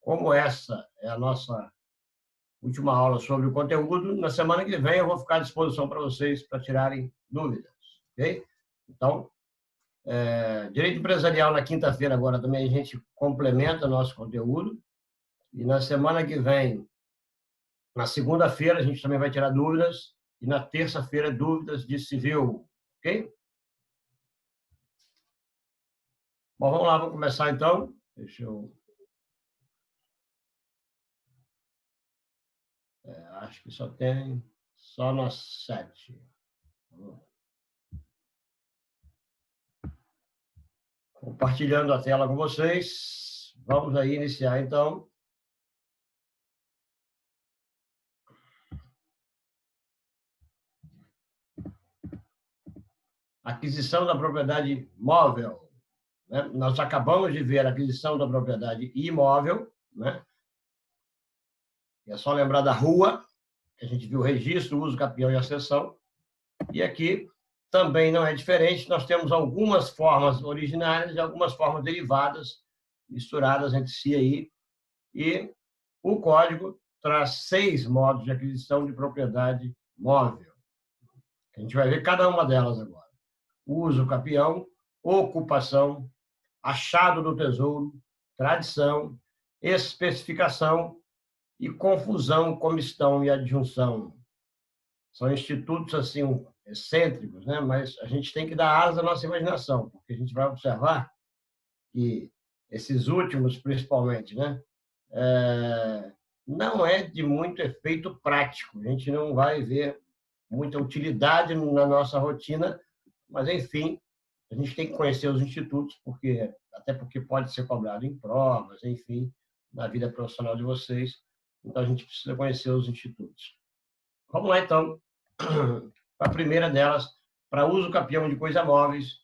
como essa é a nossa última aula sobre o conteúdo, na semana que vem eu vou ficar à disposição para vocês para tirarem dúvidas, ok? Então, direito empresarial na quinta-feira agora também a gente complementa o nosso conteúdo e na semana que vem, na segunda-feira, a gente também vai tirar dúvidas e na terça-feira dúvidas de civil, ok? Bom, vamos lá, vamos começar então. Deixa eu... acho que só nós 7. Compartilhando a tela com vocês. Vamos aí iniciar, então. Aquisição da propriedade móvel. Né? Nós acabamos de ver a aquisição da propriedade imóvel, né? É só lembrar da rua, que a gente viu o registro, uso, capião e acessão. E aqui também não é diferente, nós temos algumas formas originárias e algumas formas derivadas, misturadas entre si aí, e o código traz 6 modos de aquisição de propriedade móvel. A gente vai ver cada uma delas agora. Uso, capião, ocupação, achado do tesouro, tradição, especificação e confusão, comistão e adjunção. São institutos assim excêntricos, né? Mas a gente tem que dar asa à nossa imaginação, porque a gente vai observar que esses últimos, principalmente, né? Não é de muito efeito prático. A gente não vai ver muita utilidade na nossa rotina, mas, enfim, a gente tem que conhecer os institutos, até porque pode ser cobrado em provas, enfim, na vida profissional de vocês. Então, a gente precisa conhecer os institutos. Vamos lá, então, para a primeira delas, para uso capião de coisas móveis.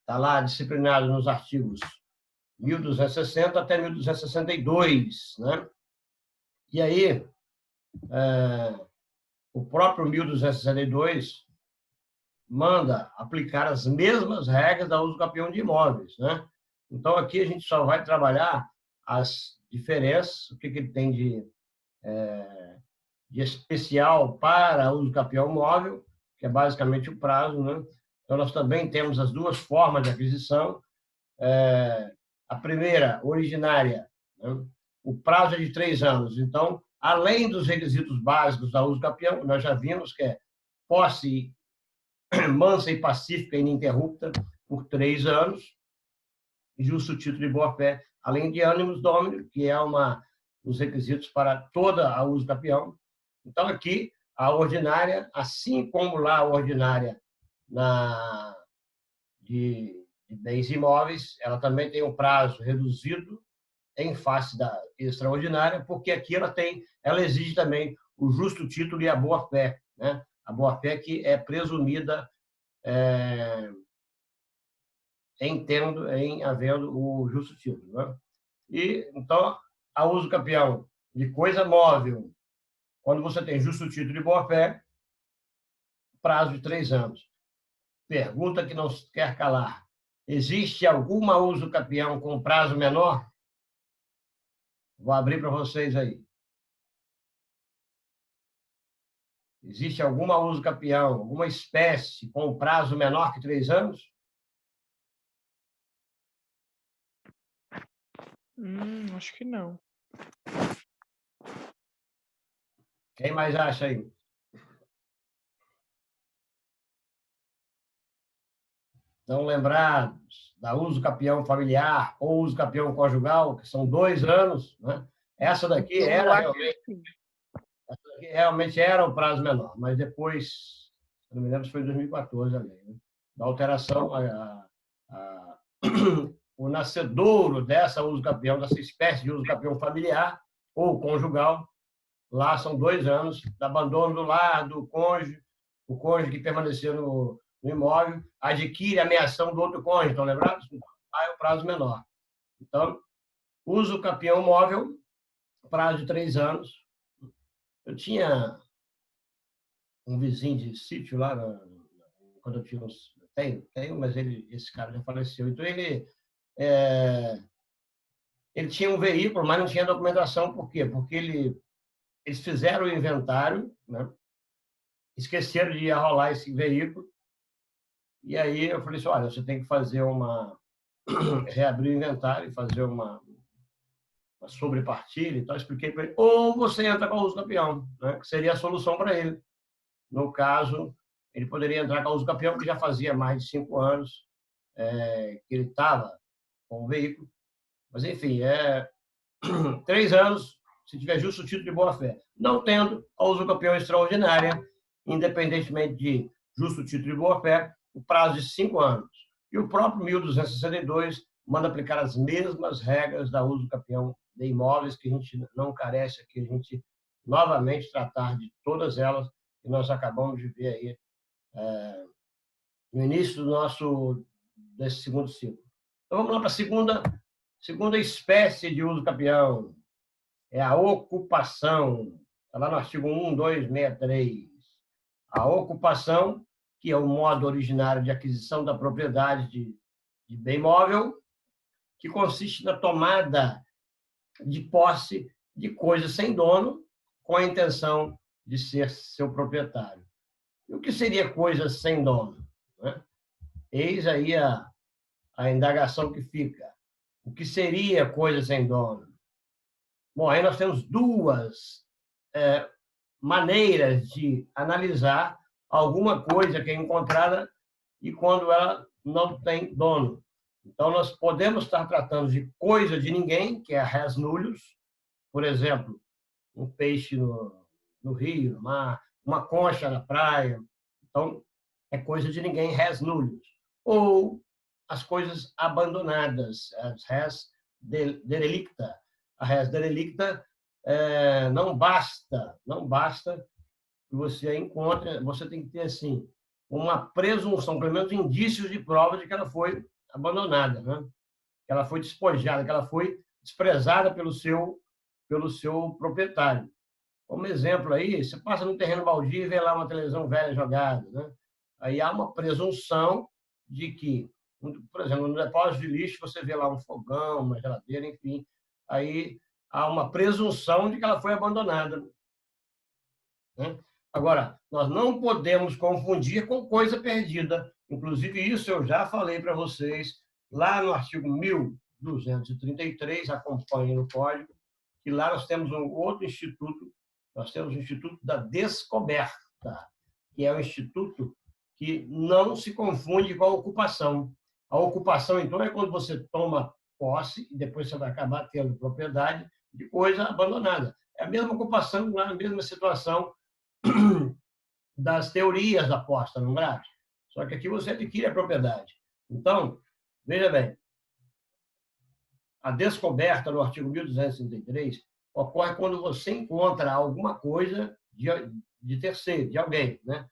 Está lá disciplinado nos artigos 1260 até 1262, né? E aí, o próprio 1262 manda aplicar as mesmas regras da uso capião de imóveis, né? Então, aqui a gente só vai trabalhar as diferenças, o que ele tem de especial para uso capião móvel, que é basicamente o prazo, né? Então, nós também temos as duas formas de aquisição. A primeira, originária, né? O prazo é de 3 anos. Então, além dos requisitos básicos da uso capião, nós já vimos que é posse mansa e pacífica e ininterrupta por 3 anos, justo título de boa-fé, além de animus domini, que é os requisitos para toda a uso capião. Então, aqui, a ordinária, assim como lá a ordinária de bens imóveis, ela também tem um prazo reduzido em face da extraordinária, porque aqui ela exige também o justo título e a boa-fé, né? A boa-fé que é presumida em havendo o justo título, né? E, então, a uso capião de coisa móvel, quando você tem justo título e boa-fé, prazo de 3 anos. Pergunta que não quer calar. Existe alguma uso capião com prazo menor? Vou abrir para vocês aí. Existe alguma uso capião, alguma espécie com prazo menor que 3 anos? Acho que não. Quem mais acha aí? Estão lembrados da uso capião familiar ou uso capião conjugal, que são 2 anos, né? Essa daqui realmente era o prazo menor, mas depois, se não me lembro se foi em 2014 a lei, né? Da alteração, o nascedouro dessa uso capião, dessa espécie de uso capião familiar ou conjugal, lá são 2 anos de abandono do lar, do cônjuge, o cônjuge que permaneceu no imóvel adquire a ameação do outro cônjuge, estão lembrados? Aí é o prazo menor. Então, uso capião móvel, prazo de 3 anos. Eu tinha um vizinho de sítio lá, quando eu tinha uns... Tenho, mas esse cara já faleceu. Então, ele ele tinha um veículo, mas não tinha documentação. Por quê? Porque eles fizeram o inventário, né? Esqueceram de arrolar esse veículo, e aí eu falei assim, olha, você tem que fazer reabrir o inventário e fazer uma sobrepartilha e tal. Expliquei para ele, ou você entra com o uso campeão, né? Que seria a solução para ele. No caso, ele poderia entrar com o uso campeão, que já fazia mais de 5 anos que ele estava com o veículo. Mas, enfim, 3 anos, se tiver justo título de boa-fé. Não tendo a uso campeão extraordinária, independentemente de justo título de boa-fé, o prazo de 5 anos. E o próprio 1262 manda aplicar as mesmas regras da uso campeão de imóveis, que a gente não carece aqui, a gente novamente tratar de todas elas, que nós acabamos de ver aí no início desse segundo ciclo. Então, vamos lá para a segunda espécie de uso campeão, é a ocupação. Está lá no artigo 1263. A ocupação, que é o modo originário de aquisição da propriedade de bem móvel, que consiste na tomada de posse de coisa sem dono, com a intenção de ser seu proprietário. E o que seria coisa sem dono? Né? Eis aí a indagação que fica. O que seria coisa sem dono? Bom, aí nós temos duas maneiras de analisar alguma coisa que é encontrada e quando ela não tem dono. Então, nós podemos estar tratando de coisa de ninguém, que é a res nullius, por exemplo, um peixe no rio, no mar, uma concha na praia. Então, é coisa de ninguém, res nullius. Ou as coisas abandonadas, as res derelicta. A res derelicta não basta que você encontre, você tem que ter assim uma presunção, pelo menos indícios de prova de que ela foi abandonada, né? Que ela foi despojada, que ela foi desprezada pelo seu proprietário. Como exemplo aí, você passa no terreno baldio e vê lá uma televisão velha jogada, né? Aí há uma presunção de que, por exemplo, no depósito de lixo você vê lá um fogão, uma geladeira, enfim, aí há uma presunção de que ela foi abandonada, né? Agora, nós não podemos confundir com coisa perdida. Inclusive, isso eu já falei para vocês lá no artigo 1233, acompanhe no código, que lá nós temos um outro instituto, nós temos o Instituto da Descoberta, que é um instituto que não se confunde com a ocupação. A ocupação, então, é quando você toma posse e depois você vai acabar tendo propriedade de coisa abandonada. É a mesma ocupação, a mesma situação das teorias da aposta no gráfico. Só que aqui você adquire a propriedade. Então, veja bem, a descoberta no artigo 1233 ocorre quando você encontra alguma coisa de terceiro, de alguém, né?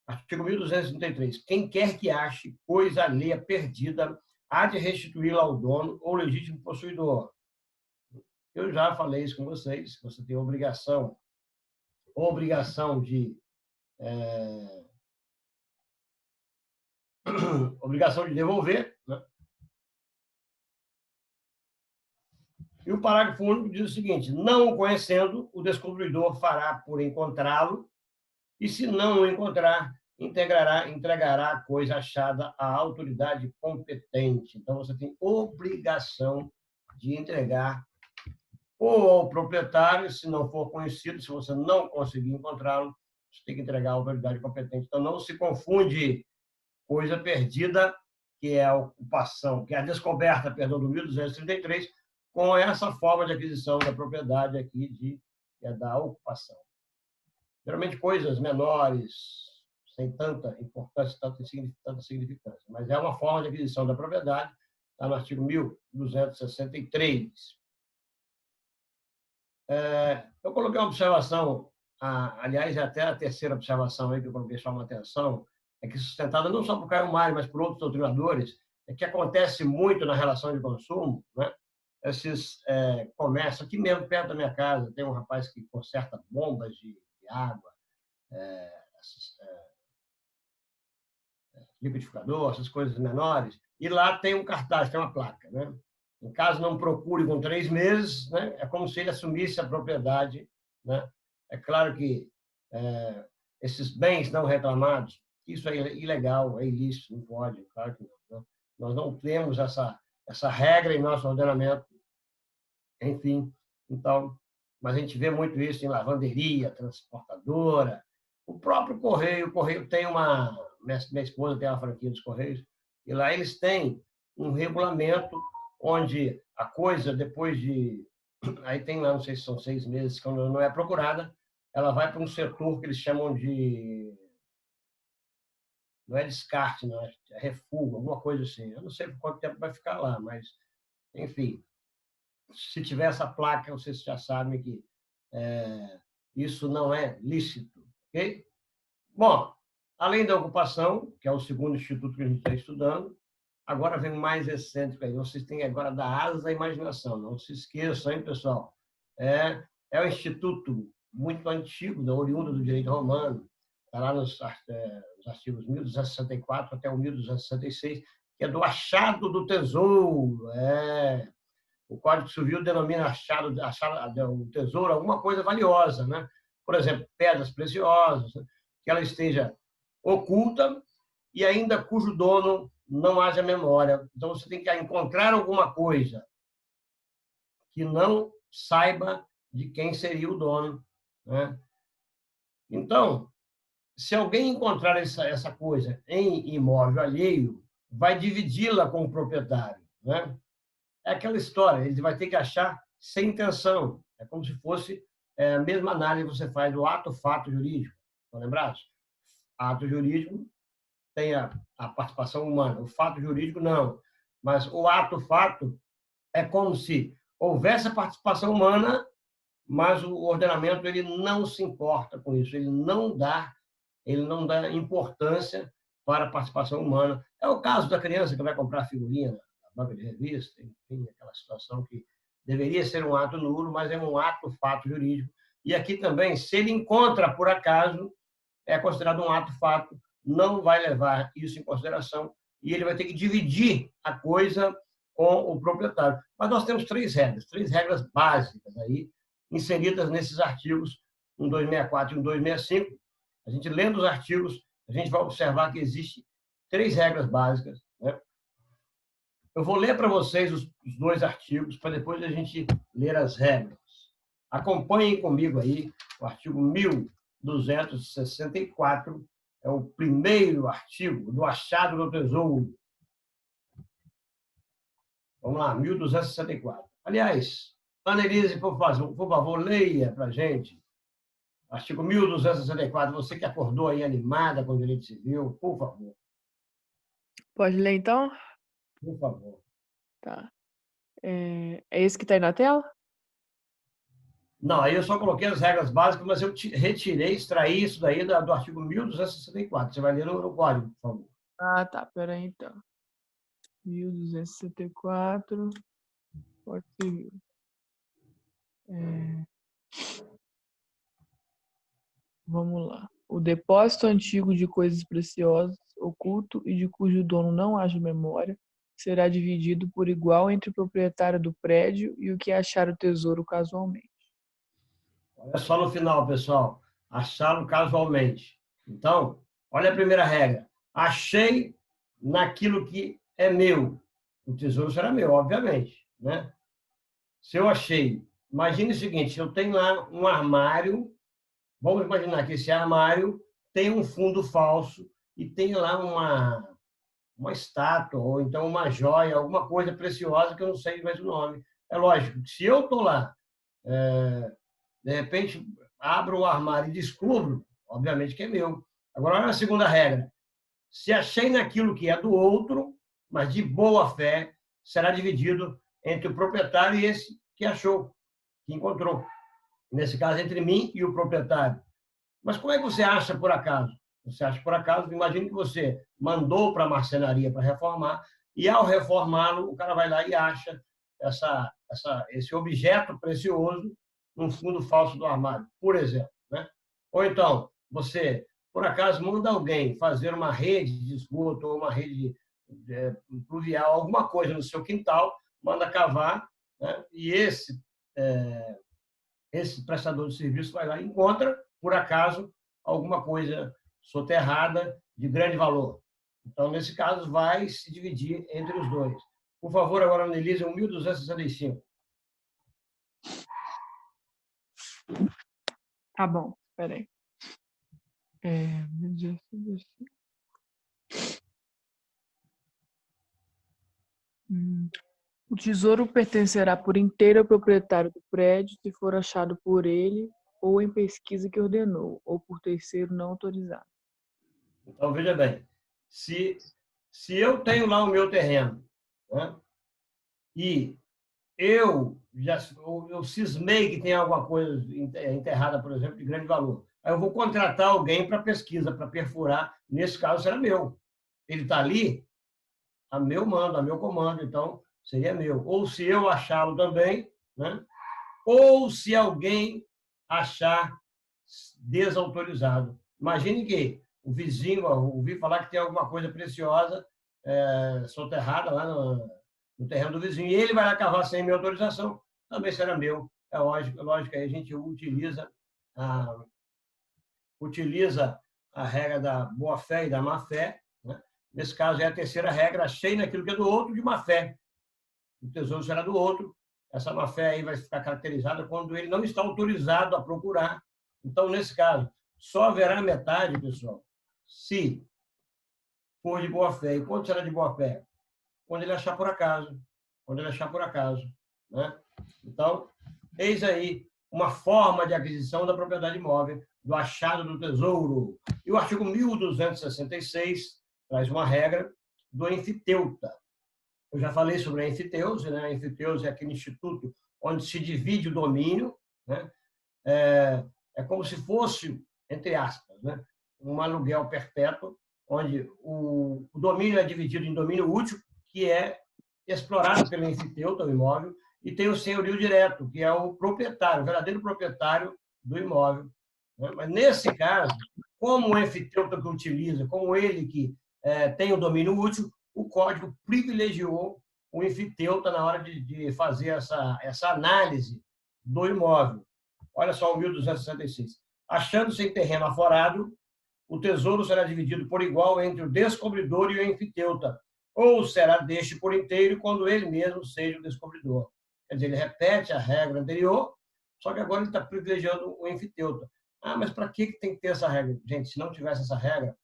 Artigo 1233. Quem quer que ache coisa alheia perdida há de restituí-la ao dono ou legítimo possuidor. Eu já falei isso com vocês, você tem obrigação de obrigação de devolver, né? E o parágrafo único diz o seguinte: não o conhecendo, o descobridor fará por encontrá-lo, e se não o encontrar, entregará a coisa achada à autoridade competente. Então, você tem obrigação de entregar ou ao proprietário, se não for conhecido, se você não conseguir encontrá-lo, você tem que entregar à autoridade competente. Então, não se confunde coisa perdida, que é a ocupação, que é a descoberta, perdão, do 1233, com essa forma de aquisição da propriedade aqui, que é da ocupação. Geralmente coisas menores, sem tanta importância, tanta significância, mas é uma forma de aquisição da propriedade, está no artigo 1263. Eu coloquei uma observação, aliás, é até a terceira observação aí que eu coloquei só uma atenção, é que sustentada não só por Caio Mário, mas por outros doutrinadores, é que acontece muito na relação de consumo, né? Esses comércios, aqui mesmo perto da minha casa, tem um rapaz que conserta bombas de água, liquidificador, essas coisas menores, e lá tem um cartaz, tem uma placa, né? Em caso não procure com 3 meses, né, é como se ele assumisse a propriedade. Né? É claro que esses bens não reclamados, isso é ilegal, é ilícito, não pode, claro que não. Né? Nós não temos essa regra em nosso ordenamento, enfim. Então, mas a gente vê muito isso em lavanderia, transportadora, o próprio Correio. O Correio tem uma... Minha esposa tem uma franquia dos Correios, e lá eles têm um regulamento onde a coisa, depois de... Aí tem lá, não sei se são 6 meses, quando não é procurada, ela vai para um setor que eles chamam de... Não é descarte, não, é refúgio, alguma coisa assim. Eu não sei por quanto tempo vai ficar lá, mas, enfim, se tiver essa placa, vocês já sabem que isso não é lícito. Ok? Bom, além da ocupação, que é o segundo instituto que a gente está estudando, agora vem mais excêntrico aí. Vocês têm agora da asa à imaginação. Não se esqueçam, hein, pessoal? É um instituto muito antigo, oriundo do direito romano. Está lá nos artigos 1264 até o 1266, que é do achado do tesouro. O Código Civil denomina achado o tesouro alguma coisa valiosa, né? Por exemplo, pedras preciosas, que ela esteja oculta e ainda cujo dono não haja memória. Então, você tem que encontrar alguma coisa que não saiba de quem seria o dono. Né? Então, se alguém encontrar essa coisa em imóvel alheio, vai dividi-la com o proprietário. Né? É aquela história, ele vai ter que achar sem intenção. É como se fosse a mesma análise que você faz do ato-fato jurídico. Estão lembrados? Ato jurídico tem a participação humana, o fato jurídico não. Mas o ato-fato é como se houvesse a participação humana, mas o ordenamento ele não se importa com isso, ele não dá importância para a participação humana. É o caso da criança que vai comprar figurinha na banca de revista, enfim, aquela situação que deveria ser um ato nulo, mas é um ato-fato jurídico. E aqui também, se ele encontra por acaso, é considerado um ato-fato, não vai levar isso em consideração e ele vai ter que dividir a coisa com o proprietário. Mas nós temos 3 regras básicas aí, inseridas nesses artigos 1264 e 1265. A gente lendo os artigos, a gente vai observar que existem 3 regras básicas. Né? Eu vou ler para vocês os 2 artigos, para depois a gente ler as regras. Acompanhem comigo aí o artigo 1264, é o primeiro artigo do achado do tesouro. Vamos lá, 1264. Aliás, Annelise, por favor, leia para a gente. Artigo 1264, você que acordou aí animada com o direito civil, por favor. Pode ler, então? Por favor. Tá. É esse que está aí na tela? Não, aí eu só coloquei as regras básicas, mas eu retirei, extraí isso daí do artigo 1264. Você vai ler no código, por favor. Ah, tá. Peraí, então. 1264. Pode ser. Vamos lá. O depósito antigo de coisas preciosas, oculto e de cujo dono não haja memória, será dividido por igual entre o proprietário do prédio e o que achar o tesouro casualmente. Olha só no final, pessoal. Achá-lo casualmente. Então, olha a primeira regra. Achei naquilo que é meu. O tesouro será meu, obviamente. Né? Se eu achei... Imagine o seguinte, eu tenho lá um armário. Vamos imaginar que esse armário tem um fundo falso e tem lá uma estátua, ou então uma joia, alguma coisa preciosa que eu não sei mais o nome. É lógico, se eu estou lá, de repente, abro o armário e descubro, obviamente que é meu. Agora, olha a segunda regra. Se achei naquilo que é do outro, mas de boa fé, será dividido entre o proprietário e esse que achou, que encontrou. Nesse caso, entre mim e o proprietário. Mas como é que você acha por acaso? Você acha por acaso, imagine que você mandou para a marcenaria para reformar, e ao reformá-lo, o cara vai lá e acha esse objeto precioso num fundo falso do armário, por exemplo. Né? Ou então, você, por acaso, manda alguém fazer uma rede de esgoto ou uma rede pluvial, alguma coisa no seu quintal, manda cavar, né? E esse prestador de serviço vai lá e encontra, por acaso, alguma coisa soterrada de grande valor. Então, nesse caso, vai se dividir entre os dois. Por favor, agora analise o 1265. Tá bom, peraí. 1265. O tesouro pertencerá por inteiro ao proprietário do prédio se for achado por ele ou em pesquisa que ordenou, ou por terceiro não autorizado. Então, veja bem, se eu tenho lá o meu terreno, né, e eu cismei que tem alguma coisa enterrada, por exemplo, de grande valor, aí eu vou contratar alguém para pesquisa, para perfurar, nesse caso será meu. Ele está ali, a meu mando, a meu comando, então seria meu. Ou se eu achá-lo também, né? Ou se alguém achar desautorizado. Imagine que o vizinho ouviu falar que tem alguma coisa preciosa soterrada lá no terreno do vizinho, e ele vai lá cavar sem minha autorização, também será meu. É lógico que aí a gente utiliza a regra da boa-fé e da má-fé, né? Nesse caso, é a terceira regra, achei naquilo que é do outro de má-fé. O tesouro será do outro. Essa má-fé aí vai ficar caracterizada quando ele não está autorizado a procurar. Então, nesse caso, só haverá metade, pessoal, se for de boa-fé. E quando será de boa-fé? Quando ele achar por acaso. Quando ele achar por acaso, né? Então, eis aí uma forma de aquisição da propriedade imóvel, do achado do tesouro. E o artigo 1266 traz uma regra do enfiteuta. Eu já falei sobre a enfiteuse, né? A enfiteuse é aquele instituto onde se divide o domínio, né? É como se fosse, entre aspas, né, um aluguel perpétuo, onde o domínio é dividido em domínio útil, que é explorado pelo enfiteuta, o imóvel, e tem o senhorio direto, que é o proprietário, o verdadeiro proprietário do imóvel. Mas, nesse caso, como o enfiteuta que utiliza, como ele que tem o domínio útil, o código privilegiou o enfiteuta na hora de fazer essa análise do imóvel. Olha só o 1266. Achando-se em terreno aforado, o tesouro será dividido por igual entre o descobridor e o enfiteuta, ou será deste por inteiro quando ele mesmo seja o descobridor. Quer dizer, ele repete a regra anterior, só que agora ele está privilegiando o enfiteuta. Ah, mas para que tem que ter essa regra? Gente, se não tivesse essa regra,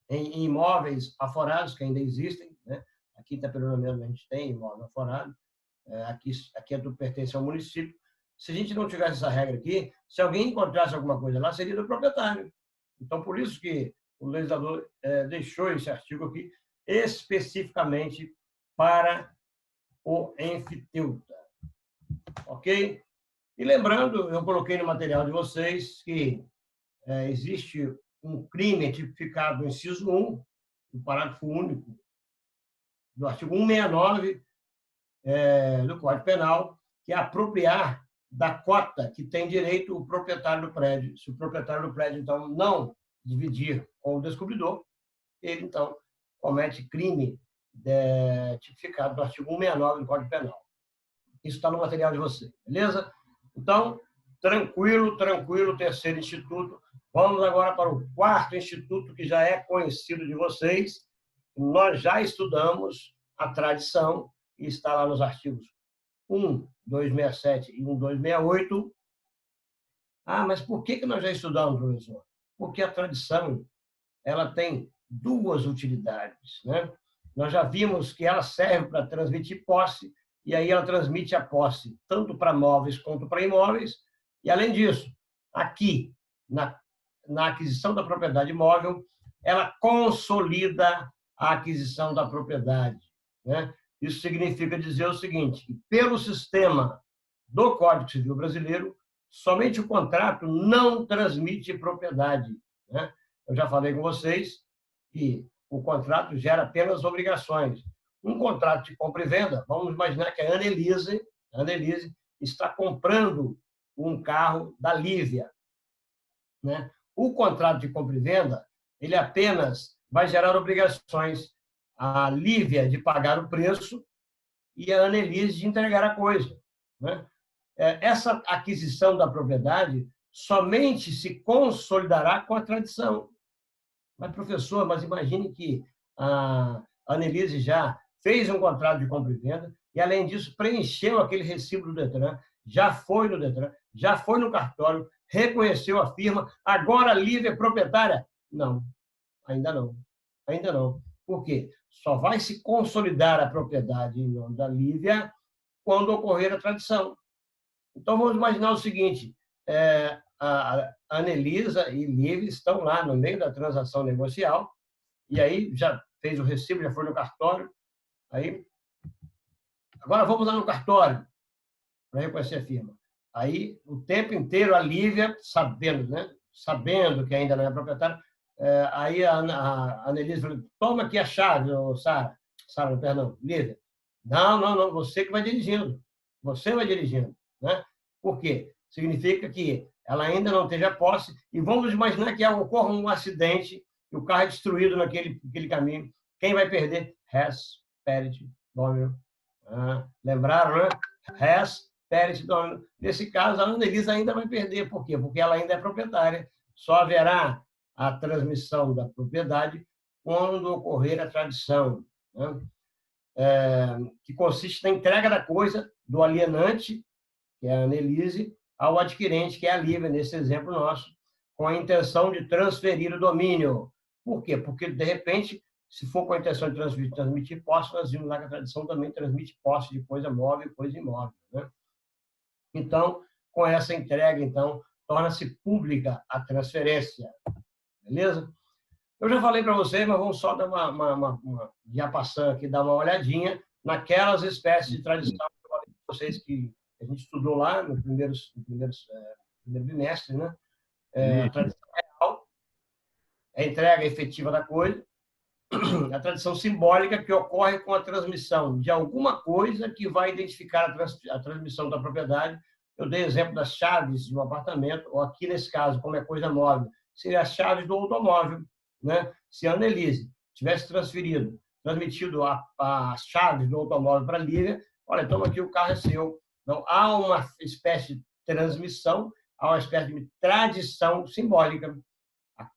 em imóveis aforados, que ainda existem, né? Aqui em Itaperuna mesmo a gente tem imóvel aforado, aqui pertence ao município. Se a gente não tivesse essa regra aqui, se alguém encontrasse alguma coisa lá, seria do proprietário. Então, por isso que o legislador deixou esse artigo aqui especificamente para o enfiteuta. Ok? E lembrando, eu coloquei no material de vocês que existe um crime tipificado no inciso 1, no parágrafo único do artigo 169 do Código Penal, que é apropriar da cota que tem direito o proprietário do prédio. Se o proprietário do prédio, então, não dividir com o descobridor, ele, então, comete crime tipificado no artigo 169 do Código Penal. Isso está no material de você, beleza? Então, tranquilo, terceiro instituto. Vamos agora para o quarto instituto, que já é conhecido de vocês. Nós já estudamos a tradição, e está lá nos artigos 1267 e 1268. Ah, mas por que nós já estudamos, professor? Porque a tradição ela tem duas utilidades, né? Nós já vimos que ela serve para transmitir posse, e aí ela transmite a posse tanto para móveis quanto para imóveis. E, além disso, aqui, na aquisição da propriedade imóvel, ela consolida a aquisição da propriedade, né? Isso significa dizer o seguinte, que pelo sistema do Código Civil Brasileiro, somente o contrato não transmite propriedade, né? Eu já falei com vocês que o contrato gera apenas obrigações. Um contrato de compra e venda, vamos imaginar que a Annelise está comprando um carro da Lívia, né? O contrato de compra e venda, ele apenas vai gerar obrigações. A Lívia de pagar o preço e a Annelise de entregar a coisa, né? Essa aquisição da propriedade somente se consolidará com a tradição. Mas, professor, mas imagine que a Annelise já fez um contrato de compra e venda e, além disso, preencheu aquele recibo do Detran, já foi no Detran, já foi no cartório, reconheceu a firma, agora a Lívia é proprietária? Não, ainda não. Ainda não. Por quê? Só vai se consolidar a propriedade em nome da Lívia quando ocorrer a tradição. Então, vamos imaginar o seguinte, a Anelisa e Lívia estão lá no meio da transação negocial, e aí já fez o recibo, já foi no cartório, aí, agora vamos lá no cartório para reconhecer a firma. Aí, o tempo inteiro, a Lívia, sabendo, né, sabendo que ainda não é proprietária, aí a Anelisa falou, toma aqui a chave, Sara. Sara, perdão, Lívia. Não, não, não, você que vai dirigindo. Você vai dirigindo. Né? Por quê? Significa que ela ainda não teve a posse e vamos imaginar que ocorra um acidente e o carro é destruído naquele caminho. Quem vai perder? Res, perit, domino. Lembraram, né? Res, perit, domino. Nesse caso, a Annelise ainda vai perder. Por quê? Porque ela ainda é proprietária. Só haverá a transmissão da propriedade quando ocorrer a tradição, né? Que consiste na entrega da coisa do alienante, que é a Annelise, ao adquirente, que é a Lívia, nesse exemplo nosso, com a intenção de transferir o domínio. Por quê? Porque, de repente, se for com a intenção de transmitir posse, nós vimos lá que a tradição também transmite posse de coisa móvel e coisa imóvel. Né? Então, com essa entrega, então, torna-se pública a transferência. Beleza? Eu já falei para vocês, mas vamos só dar já passando aqui, dar uma olhadinha naquelas espécies de tradição que eu falei para vocês que a gente estudou lá no primeiro bimestre, né? A tradição real, a entrega efetiva da coisa, a tradição simbólica que ocorre com a transmissão de alguma coisa que vai identificar a transmissão da propriedade. Eu dei exemplo das chaves de um apartamento, ou aqui nesse caso, como é coisa móvel, seria as chaves do automóvel. Né? Se a Annelise tivesse transmitido as chaves do automóvel para a Lívia, olha, toma aqui, o carro é seu. Então, há uma espécie de transmissão, há uma espécie de tradição simbólica.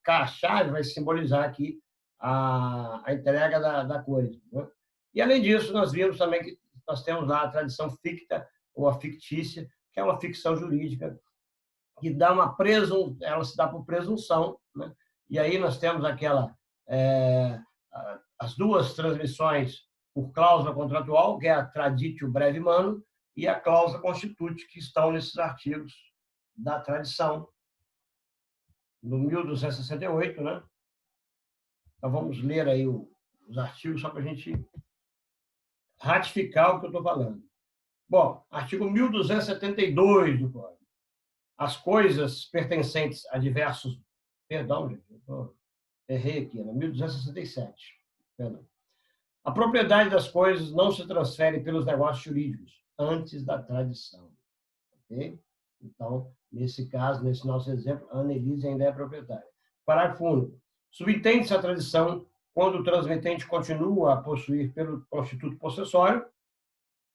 A chave vai simbolizar aqui a entrega da coisa. Né? E, além disso, nós vimos também que nós temos lá a tradição ficta, ou a fictícia, que é uma ficção jurídica, que dá ela se dá por presunção, né? E aí nós temos as duas transmissões por cláusula contratual, que é a traditio brevi manu e a cláusula constituinte, que estão nesses artigos da tradição, no 1268, né? Então, vamos ler aí os artigos só para a gente ratificar o que eu estou falando. Bom, artigo 1272 do Código. As coisas pertencentes a diversos... Perdão, gente, errei aqui, era 1267. Perdão. A propriedade das coisas não se transfere pelos negócios jurídicos antes da tradição. Ok? Então, nesse caso, nesse nosso exemplo, a Annelise ainda é proprietária. Parágrafo único. Subentende-se a tradição quando o transmitente continua a possuir pelo constituto possessório,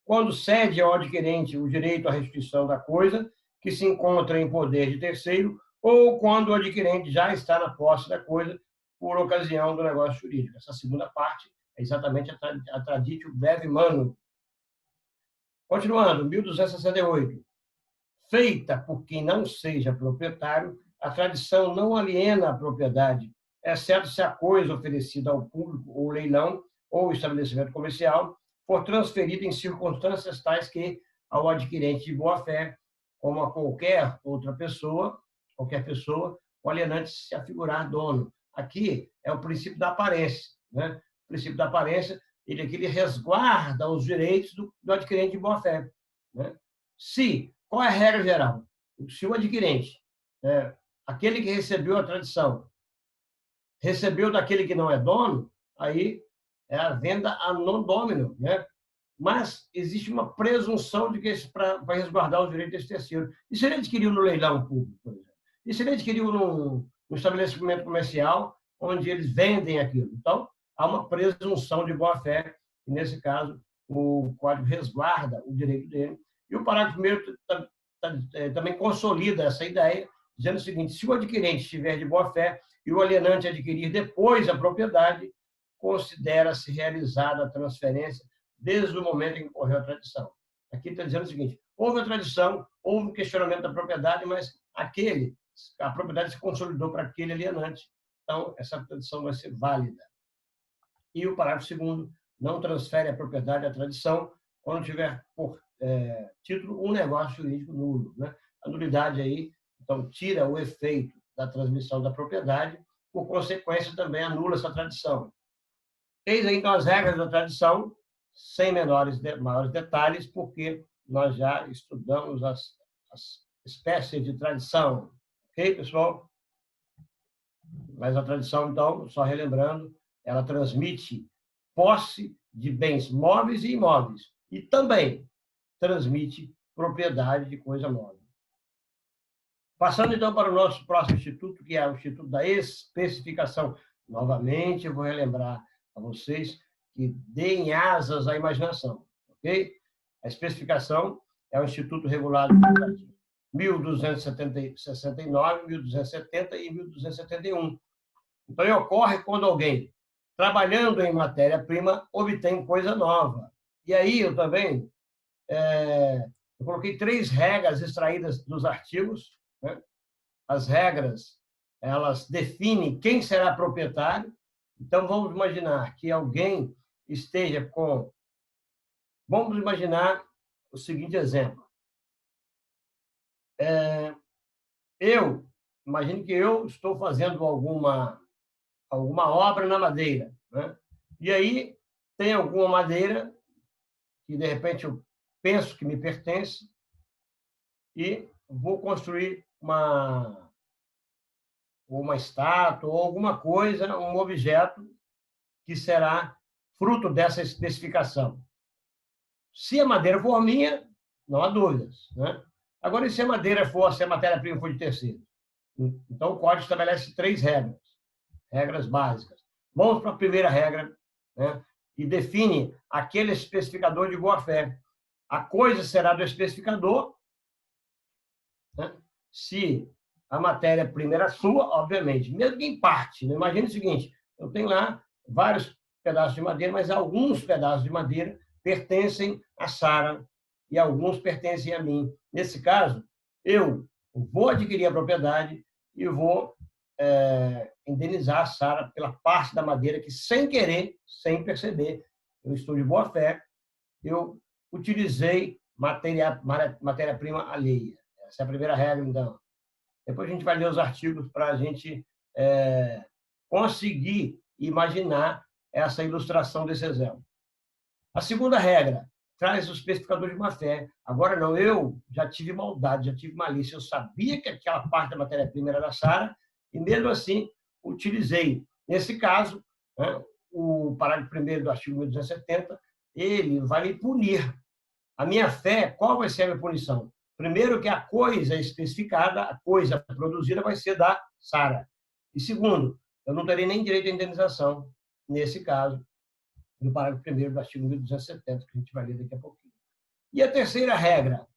quando cede ao adquirente o direito à restituição da coisa que se encontra em poder de terceiro, ou quando o adquirente já está na posse da coisa por ocasião do negócio jurídico. Essa segunda parte é exatamente a traditio brevi manu. Continuando, 1268. Feita por quem não seja proprietário, a tradição não aliena a propriedade, exceto se a coisa oferecida ao público ou leilão ou estabelecimento comercial for transferida em circunstâncias tais que, ao adquirente de boa-fé, como a qualquer pessoa, o alienante se afigurar dono. Aqui é o princípio da aparência. Né? O princípio da aparência, ele resguarda os direitos do adquirente de boa-fé. Né? Qual é a regra geral? Se o adquirente, aquele que recebeu a tradição, recebeu daquele que não é dono, aí é a venda a non domino, né? Mas existe uma presunção de que para resguardar os direitos desse terceiro. E se ele adquiriu no leilão público, por exemplo? E se ele adquiriu num estabelecimento comercial onde eles vendem aquilo? Então, há uma presunção de boa-fé, e nesse caso, o Código resguarda o direito dele. E o parágrafo 1º também consolida essa ideia, dizendo o seguinte: se o adquirente estiver de boa-fé e o alienante adquirir depois a propriedade, considera-se realizada a transferência desde o momento em que ocorreu a tradição. Aqui está dizendo o seguinte: houve a tradição, houve o questionamento da propriedade, mas a propriedade se consolidou para aquele alienante. Então, essa tradição vai ser válida. E o parágrafo 2º não transfere a propriedade à tradição quando tiver por título um negócio jurídico nulo, né? A nulidade aí, então, tira o efeito da transmissão da propriedade, por consequência, também anula essa tradição. Eis aí, então, as regras da tradição, sem maiores detalhes, porque nós já estudamos as espécies de tradição. Ok, pessoal? Mas a tradição, então, só relembrando, ela transmite posse de bens móveis e imóveis e também transmite propriedade de coisa móvel. Passando, então, para o nosso próximo instituto, que é o Instituto da Especificação. Novamente, eu vou relembrar a vocês que deem asas à imaginação, ok? A especificação é um instituto regulado por artigos 1269, 1270 e 1271. Então, ele ocorre quando alguém, trabalhando em matéria-prima, obtém coisa nova. E aí, eu também eu coloquei 3 regras extraídas dos artigos, né? As regras, elas definem quem será proprietário. Então, vamos imaginar que alguém esteja com... Vamos imaginar o seguinte exemplo. Imagine que eu estou fazendo alguma obra na madeira, né? E aí tem alguma madeira que, de repente, eu penso que me pertence e vou construir uma estátua ou alguma coisa, um objeto que será fruto dessa especificação. Se a madeira for minha, não há dúvidas, né? Agora, e se a matéria-prima for de terceiro? Então, o Código estabelece 3 regras básicas. Vamos para a primeira regra, né? E define aquele especificador de boa-fé. A coisa será do especificador, né? Se a matéria-prima era sua, obviamente, mesmo que em parte. Né? Imagine o seguinte: eu tenho lá vários pedaços de madeira, mas alguns pedaços de madeira pertencem a Sara e alguns pertencem a mim. Nesse caso, eu vou adquirir a propriedade e vou indenizar a Sara pela parte da madeira que, sem querer, sem perceber, eu estou de boa fé, eu utilizei matéria-prima alheia. Essa é a primeira regra, então. Depois a gente vai ler os artigos para a gente conseguir imaginar essa ilustração desse exemplo. A segunda regra traz o especificador de má-fé. Agora não, eu já tive maldade, já tive malícia. Eu sabia que aquela parte da matéria-prima era da Sara e, mesmo assim, utilizei. Nesse caso, né, o parágrafo 1º do artigo 1270, ele vai me punir. A minha fé, qual vai ser a minha punição? Primeiro, que a coisa especificada, a coisa produzida, vai ser da Sara. E segundo, eu não terei nem direito à indenização, nesse caso, no parágrafo 1º do artigo 1270, que a gente vai ler daqui a pouquinho. E a terceira regra,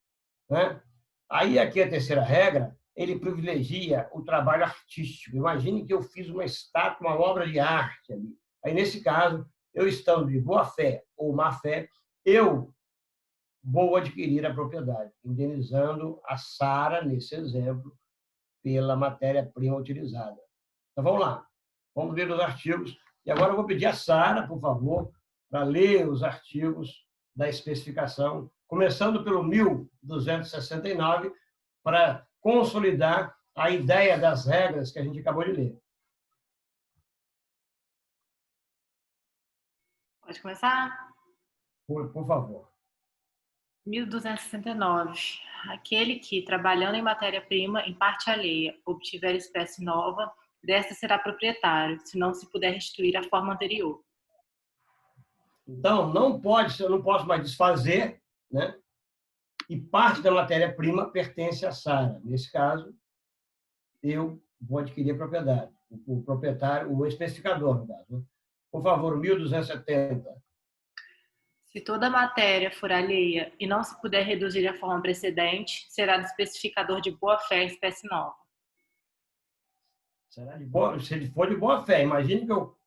né? Aí, aqui, a terceira regra, ele privilegia o trabalho artístico. Imagine que eu fiz uma estátua, uma obra de arte ali. Aí, nesse caso, eu estando de boa-fé ou má-fé, eu vou adquirir a propriedade, indenizando a Sara, nesse exemplo, pela matéria-prima utilizada. Então, vamos lá. Vamos ler os artigos. E agora eu vou pedir a Sara, por favor, para ler os artigos da especificação, começando pelo 1269, para consolidar a ideia das regras que a gente acabou de ler. Pode começar? Por favor. 1269. Aquele que, trabalhando em matéria-prima em parte alheia, obtiver espécie nova, desta será proprietário, se não se puder restituir a forma anterior. Então, eu não posso mais desfazer, né? E parte da matéria-prima pertence a Sara. Nesse caso, eu vou adquirir a propriedade. O proprietário, o especificador, no caso. Né? Por favor, 1270. Se toda matéria for alheia e não se puder reduzir à forma precedente, será do especificador de boa-fé espécie nova. Será de boa, se ele for de boa fé. Imagine que eu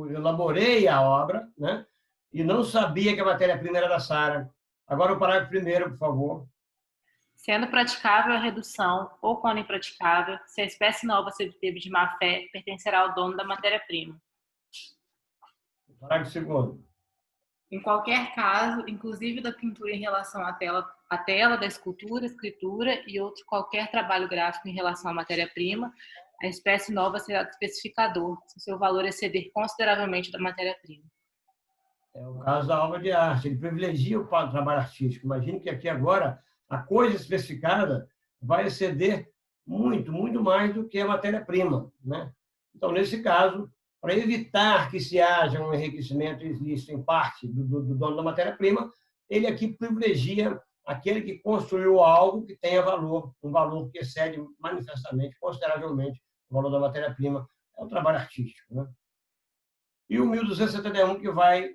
elaborei a obra, né? E não sabia que a matéria-prima era da Sara. Agora o parágrafo primeiro, por favor. Sendo praticável a redução ou quando impraticável, se a espécie nova se obteve de má-fé, pertencerá ao dono da matéria-prima. Parágrafo segundo. Em qualquer caso, inclusive da pintura em relação à tela da escultura, escritura e outro qualquer trabalho gráfico em relação à matéria-prima, a espécie nova será do especificador, se seu valor exceder consideravelmente da matéria-prima. É o caso da obra de arte. Ele privilegia o trabalho artístico. Imagine que aqui agora a coisa especificada vai exceder muito, muito mais do que a matéria-prima, né? Então, nesse caso, para evitar que se haja um enriquecimento ilícito em parte do dono da matéria-prima, ele aqui privilegia aquele que construiu algo que tenha valor, um valor que excede manifestamente, consideravelmente, o valor da matéria-prima. É um trabalho artístico, né? E o 1271 que vai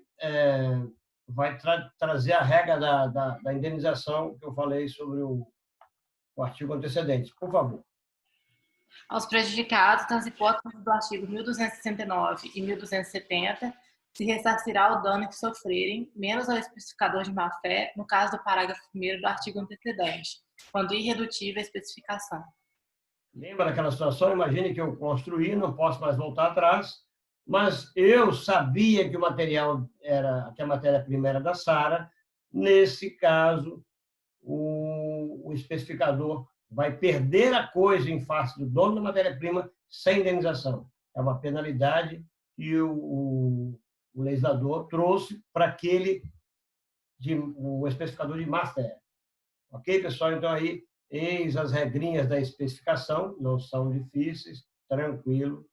trazer a regra da indenização que eu falei sobre o artigo antecedente. Por favor. Aos prejudicados, nas hipóteses do artigo 1269 e 1270, se ressarcirá o dano que sofrerem, menos ao especificador de má-fé, no caso do parágrafo 1º do artigo antecedente, quando irredutível a especificação. Lembra daquela situação? Imagine que eu construí, não posso mais voltar atrás, mas eu sabia que o material que a matéria-prima era da Sara. Nesse caso, o especificador vai perder a coisa em face do dono da matéria-prima sem indenização. É uma penalidade que o legislador trouxe para o especificador de má-fé. Ok, pessoal? Então, aí, eis as regrinhas da especificação, não são difíceis, tranquilo.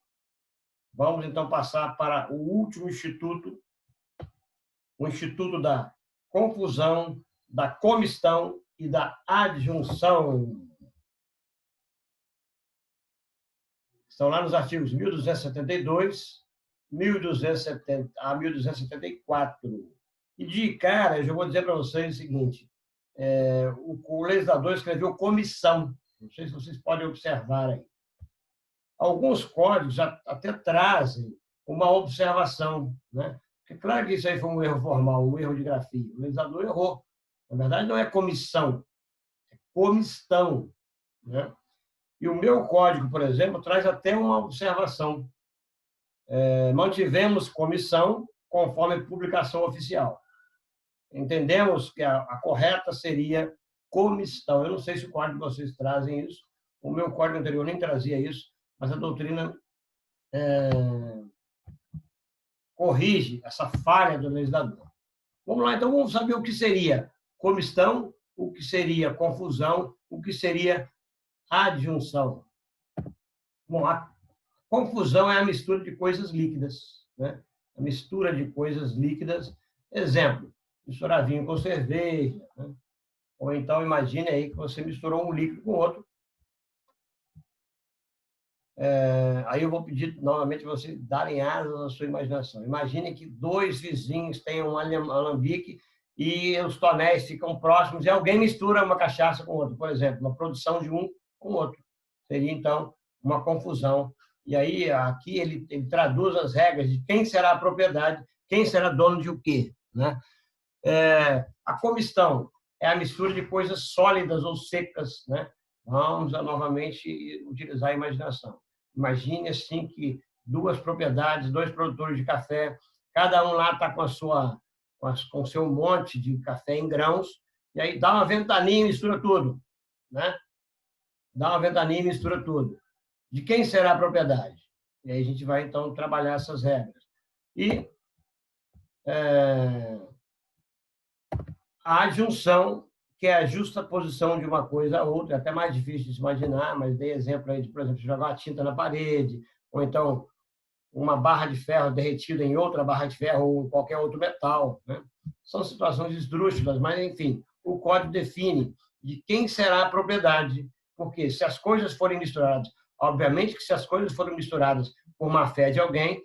Vamos, então, passar para o último instituto, o Instituto da Confusão, da Comistão e da Adjunção. Estão lá nos artigos 1272 a 1274. E de cara, eu já vou dizer para vocês o seguinte, o legislador escreveu comissão, não sei se vocês podem observar aí. Alguns códigos até trazem uma observação, né? Porque claro que isso aí foi um erro formal, um erro de grafia. O legislador errou. Na verdade, não é comissão, é comistão, né? E o meu código, por exemplo, traz até uma observação. Mantivemos comissão conforme publicação oficial. Entendemos que a correta seria comistão. Eu não sei se o código de vocês trazem isso. O meu código anterior nem trazia isso, mas a doutrina corrige essa falha do legislador. Vamos lá, então vamos saber o que seria comistão, o que seria confusão, o que seria adjunção. Bom, a confusão é a mistura de coisas líquidas, né? A mistura de coisas líquidas. Exemplo, misturar vinho com cerveja, né? Ou então imagine aí que você misturou um líquido com outro. Aí eu vou pedir novamente para vocês darem asas à sua imaginação. Imagine que dois vizinhos têm um alambique e os tonéis ficam próximos e alguém mistura uma cachaça com outra, por exemplo, uma produção de um com outro. Seria, então, uma confusão. E aí, aqui, ele traduz as regras de quem será a propriedade, quem será dono de o quê, né? A combustão é a mistura de coisas sólidas ou secas, né? Vamos novamente utilizar a imaginação. Imagine assim que duas propriedades, dois produtores de café, cada um lá está com o seu monte de café em grãos, e aí dá uma ventania e mistura tudo, né? Dá uma ventania e mistura tudo. De quem será a propriedade? E aí a gente vai, então, trabalhar essas regras. E a adjunção, que é a justa posição de uma coisa a outra, é até mais difícil de se imaginar, mas dei exemplo aí de, por exemplo, jogar uma tinta na parede, ou então uma barra de ferro derretida em outra barra de ferro ou em qualquer outro metal, né? São situações esdrúxulas, mas, enfim, o código define de quem será a propriedade, porque se as coisas forem misturadas, obviamente que se as coisas forem misturadas por má fé de alguém,